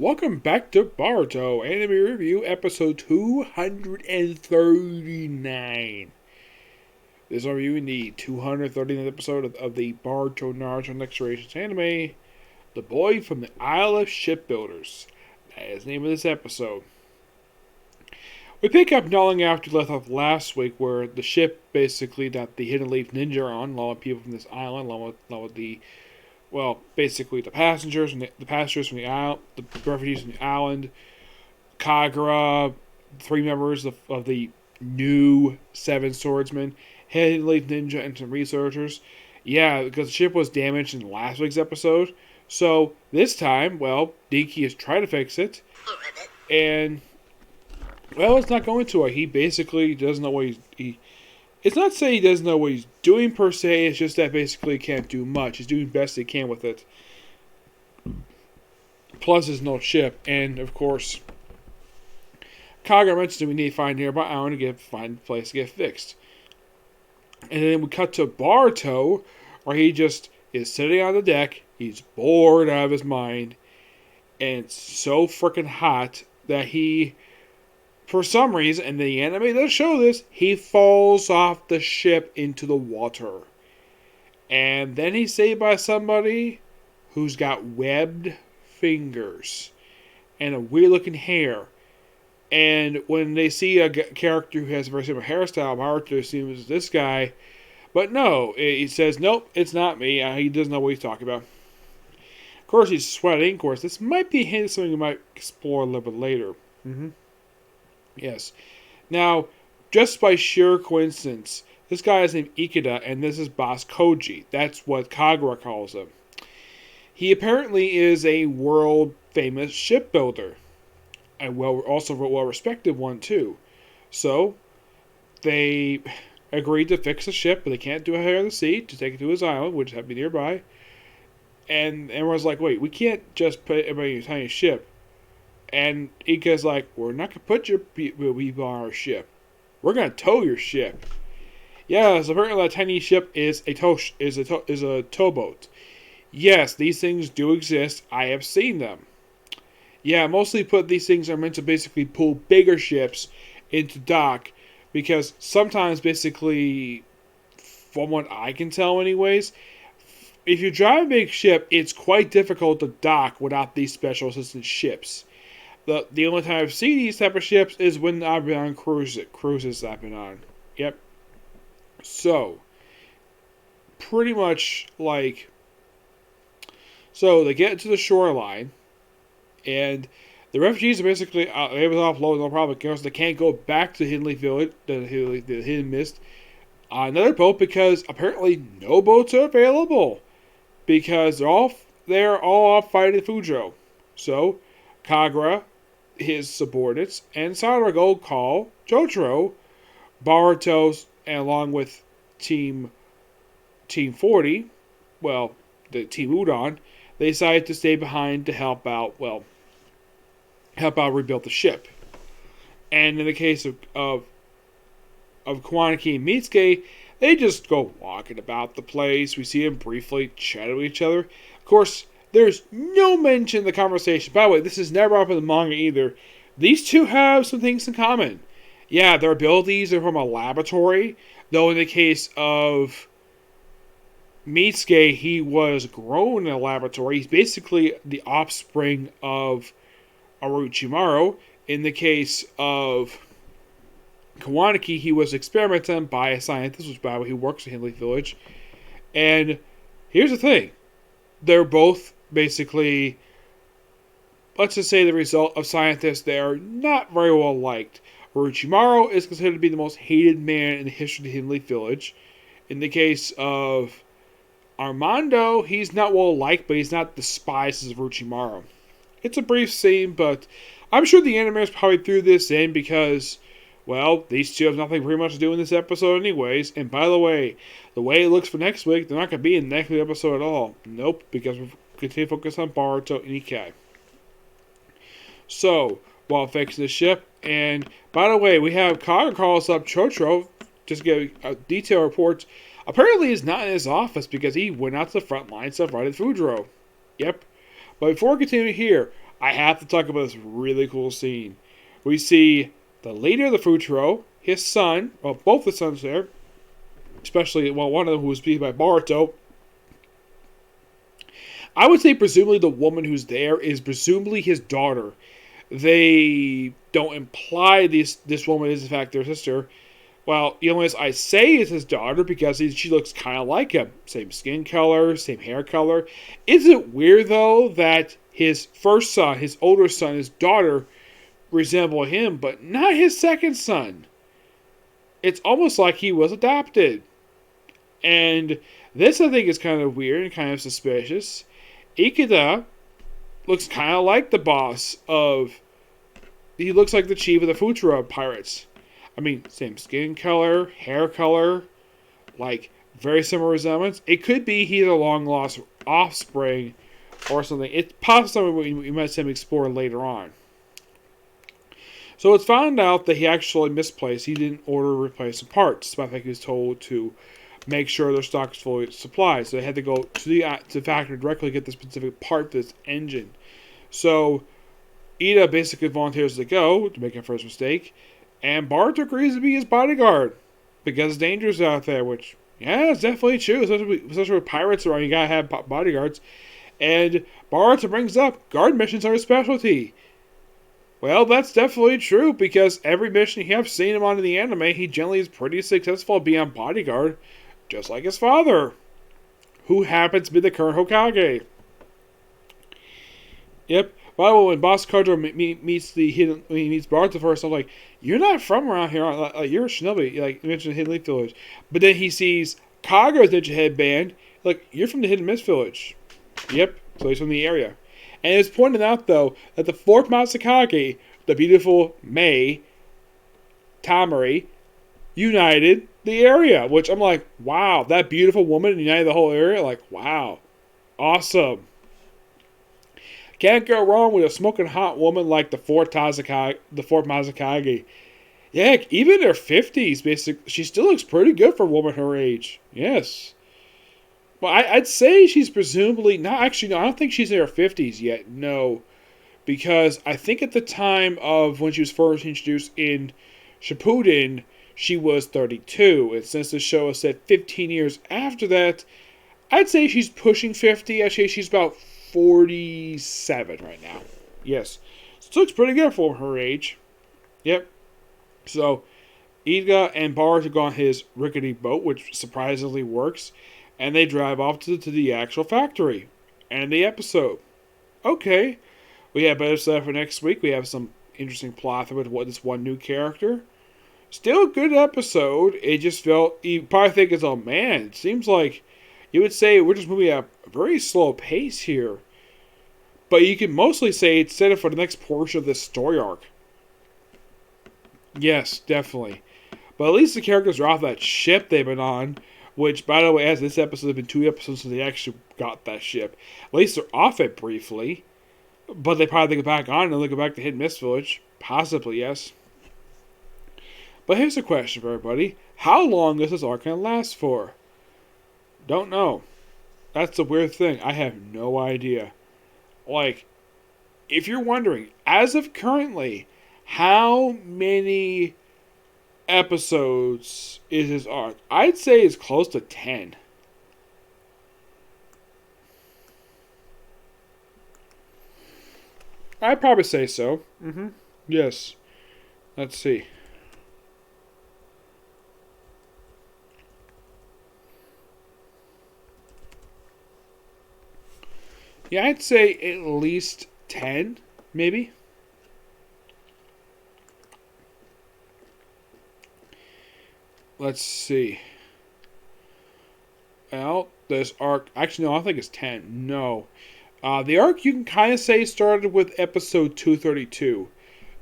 welcome back to Boruto Anime Review, episode 239. This is reviewing the 239th episode of the Boruto Naruto Next Generations anime, The Boy from the Isle of Shipbuilders. That is the name of this episode. We pick up not long after we left off last week, where the ship basically that the Hidden Leaf Ninja are on, along with people from this island, along with the basically the passengers and the passengers from the island, the refugees from the island, Kagura, three members of the new Seven Swordsmen, Hidden Leaf Ninja, and some researchers. Yeah, because the ship was damaged in last week's episode. So this time, Dinky is trying to fix it, and it's not going to. He basically doesn't know what it's not saying he doesn't know what he's doing per se, it's just that basically he can't do much. He's doing the best he can with it. Plus there's no ship, and of course, Kagura mentions that we need to find a nearby island to find a place to get fixed. And then we cut to Boruto, where he just is sitting on the deck, he's bored out of his mind, and it's so freaking hot that he, for some reason, and the anime does show this, he falls off the ship into the water. And then he's saved by somebody who's got webbed fingers and a weird looking hair. And when they see a character who has a very similar hairstyle, Naruto assumes it's this guy. But no, he says, nope, it's not me. He doesn't know what he's talking about. Of course, he's sweating. Of course, this might be a hint of something we might explore a little bit later. Yes. Now, just by sheer coincidence, this guy is named Ikeda, and this is Boss Koji. That's what Kagura calls him. He apparently is a world-famous shipbuilder. And also a well-respected one, too. So, they agreed to fix the ship, but they can't do it here on the sea, to take it to his island, which happens to be nearby. And everyone's like, wait, we can't just put everybody in a tiny ship. And Ika's like, we're not going to put your people on our ship. We're going to tow your ship. Yeah, so apparently that tiny ship is a towboat. Yes, these things do exist. I have seen them. Yeah, mostly these things are meant to basically pull bigger ships into dock. Because sometimes, basically, from what I can tell anyways, if you drive a big ship, it's quite difficult to dock without these special assistance ships. The only time I've seen these type of ships is when I've been on cruises I've been on. Yep. So, pretty much so they get to the shoreline, and the refugees are basically able to offload no problem because they can't go back to the Hidden Leaf Village, the Hidden Mist, on another boat because apparently no boats are available because they're all off fighting Fujo. So, Kagura, his subordinates, and Sadara go call Jotaro, Boruto, and along with Team 40, the Team Udon, they decided to stay behind to help out rebuild the ship. And in the case of Kawanaki and Mitsuke, they just go walking about the place. We see them briefly chatting with each other. Of course, there's no mention in the conversation. By the way, this is never up in the manga either. These two have some things in common. Yeah, their abilities are from a laboratory. Though in the case of Mitsuke, he was grown in a laboratory. He's basically the offspring of Orochimaru. In the case of Kawanaki, he was experimented on by a scientist, which by the way, he works in Hidden Leaf Village. And here's the thing. They're both basically, let's just say, the result of scientists that are not very well liked. Orochimaru is considered to be the most hated man in the history of the Hidden Leaf Village. In the case of Armando, he's not well liked, but he's not despised as Orochimaru. It's a brief scene, but I'm sure the animators probably threw this in because, these two have nothing pretty much to do in this episode anyways. And by the way it looks for next week, they're not going to be in the next episode at all. Nope, because we're continue to focus on Boruto and Ikai. So, while fixing the ship, and by the way, we have Kagura calls up Chotro just to get a detailed report. Apparently, he's not in his office because he went out to the front lines of fighting Fudro. Yep. But before we continue here, I have to talk about this really cool scene. We see the leader of the Futuro, his son, well, both the sons there, especially one of them who was beat by Boruto. I would say presumably the woman who's there is presumably his daughter. They don't imply this woman is in fact their sister. Well, as I say is his daughter because she looks kind of like him. Same skin color, same hair color. Is it weird though that his first son, his older son, his daughter resemble him, but not his second son? It's almost like he was adopted. And this, I think, is kind of weird and kind of suspicious. Ikeda looks kind of like the boss of... He looks like the chief of the Futuro pirates. I mean, same skin color, hair color, like, very similar resemblance. It could be he's a long-lost offspring or something. It's possibly we might see him explore later on. So it's found out that he actually misplaced. He didn't order replacement parts. I think he was told to make sure their stock is fully supplied. So they had to go to the factory directly to get the specific part for this engine. So Ida basically volunteers to go to make a first mistake, and Bart agrees to be his bodyguard because it's dangerous out there. Which, yeah, it's definitely true. Especially with pirates around, you gotta have bodyguards. And Bart brings up guard missions are his specialty. Well, that's definitely true because every mission you have seen him on in the anime, he generally is pretty successful at being a bodyguard, just like his father, who happens to be the current Hokage. Yep. By the way, when Boss Kojo meets Bart the first, I'm like, you're not from around here. You're a shinobi. Like, you mentioned Hidden Leaf Village. But then he sees Kagura's ninja headband. Like, you're from the Hidden Mist Village. Yep. So he's from the area. And it's pointed out, though, that the fourth Masakage, the beautiful Mei Tamari, united the area. Which I'm like, wow, that beautiful woman united the whole area? Like, wow. Awesome. Can't go wrong with a smoking hot woman like the fourth Masakage. Yeah, even in her 50s, basically, she still looks pretty good for a woman her age. Yes. Well, I'd say she's presumably... No, I don't think she's in her 50s yet. No. Because I think at the time of when she was first introduced in Shippuden, she was 32. And since the show is set 15 years after that, I'd say she's pushing 50. Actually, she's about 47 right now. Yes. Still looks pretty good for her age. Yep. So, Ida and Bart go on his rickety boat, which surprisingly works. And they drive off to the actual factory. And the episode. Okay. We have better stuff for next week. We have some interesting plot with this one new character. Still a good episode. It just felt... You probably think it's, oh man, it seems like... You would say we're just moving at a very slow pace here. But you can mostly say it's set up for the next portion of this story arc. Yes, definitely. But at least the characters are off that ship they've been on. Which, by the way, as this episode has been 2 episodes since they actually got that ship. At least they're off it briefly. But they probably go back on and they'll go back to Hidden Mist Village. Possibly, yes. But here's a question for everybody. How long is this arc going to last for? Don't know. That's the weird thing. I have no idea. Like, if you're wondering, as of currently, how many episodes is this arc? I'd say it's close to 10. I'd probably say so. Yes. Let's see. Yeah, I'd say at least 10, maybe. Let's see. Well, this arc... Actually, no, I think it's 10. No. The arc, you can kind of say, started with episode 232.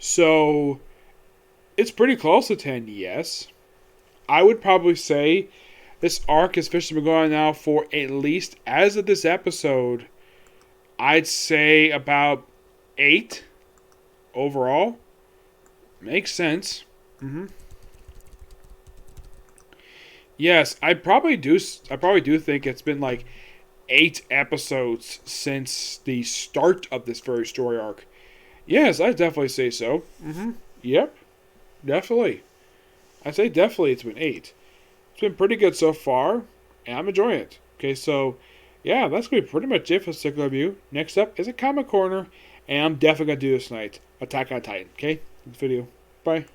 So, it's pretty close to 10, yes. I would probably say this arc has officially been going on now for at least, as of this episode... I'd say about 8 overall. Makes sense. Yes, I probably do think it's been like 8 episodes since the start of this very story arc. Yes, I'd definitely say so. Yep, definitely. I'd say definitely it's been 8. It's been pretty good so far, and I'm enjoying it. Okay, so yeah, that's going to be pretty much it for the Cycle Review. Next up is a Comic Corner, and I'm definitely going to do this tonight. Attack on Titan, okay? This video. Bye.